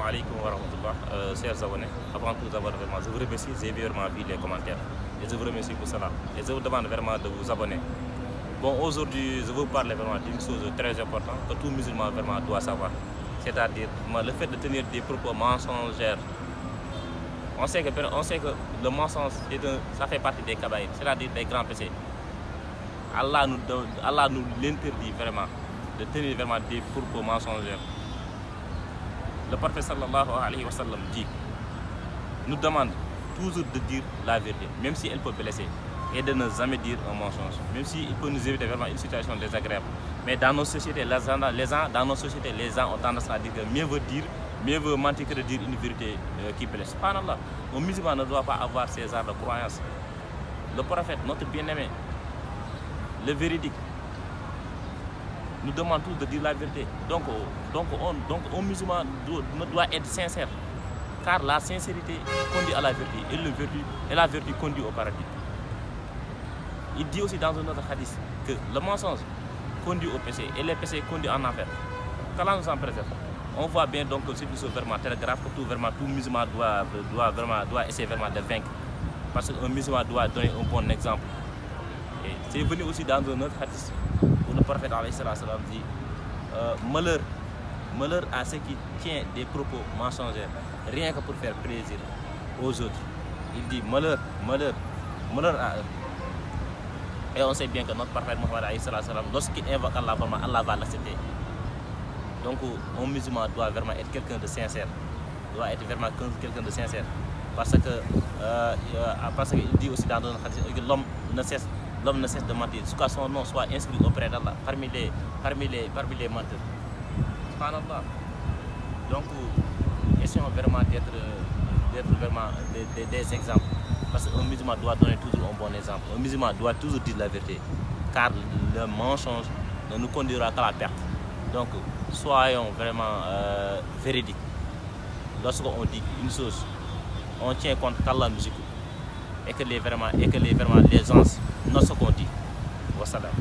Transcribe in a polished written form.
alaikum wa rahmatullah, chers abonnés. Avant tout d'abord, vraiment, je vous remercie, j'ai vraiment vu les commentaires et je vous remercie pour cela. Et je vous demande vraiment de vous abonner. Bon, aujourd'hui, je vous parler vraiment d'une chose très importante que tout musulman vraiment doit savoir. C'est-à-dire le fait de tenir des propos mensongers. On sait que le mensonge, ça fait partie des kabaïs, c'est-à-dire des grands péchés. Allah nous l'interdit vraiment de tenir vraiment des propos mensongers. Le prophète sallallahu alayhi wa sallam dit, nous demande toujours de dire la vérité, même si elle peut blesser, et de ne jamais dire un mensonge, même s'il peut nous éviter vraiment une situation désagréable. Mais dans nos sociétés, les gens ont tendance à dire que mieux vaut mentir que de dire une vérité qui blesse. Subhanallah, un musulman ne doit pas avoir ces genres de croyances. Le prophète, notre bien-aimé, le véridique, nous demande tous de dire la vérité. Donc un musulman doit être sincère. Car la sincérité conduit à la vertu et la vertu conduit au paradis. Il dit aussi dans un autre hadith que le mensonge conduit au péché et les péchés conduisent en enfer. Qu'Allah nous en préserve. On voit bien donc que c'est une chose vraiment très grave que tout musulman doit essayer vraiment de vaincre. Parce qu'un musulman doit donner un bon exemple. Et c'est venu aussi dans un autre hadith où le prophète dit malheur à ceux qui tiennent des propos mensongers, rien que pour faire plaisir aux autres. Il dit malheur à eux. Et on sait bien que notre prophète Mohammed, lorsqu'il invoque Allah, Allah va l'accepter. Donc un musulman doit vraiment être quelqu'un de sincère. Parce qu'il dit aussi dans un hadith que l'homme ne cesse de mentir, jusqu'à son nom soit inscrit auprès d'Allah parmi les menteurs. Subhanallah. Donc, essayons vraiment d'être vraiment des exemples. Parce qu'un musulman doit donner toujours un bon exemple. Un musulman doit toujours dire la vérité. Car le mensonge ne nous conduira qu'à la perte. Donc, soyons vraiment véridiques. Lorsqu'on dit une chose, on tient compte qu'Allah nous écoute. Et que les gens, non ce qu'on dit. Wassalam.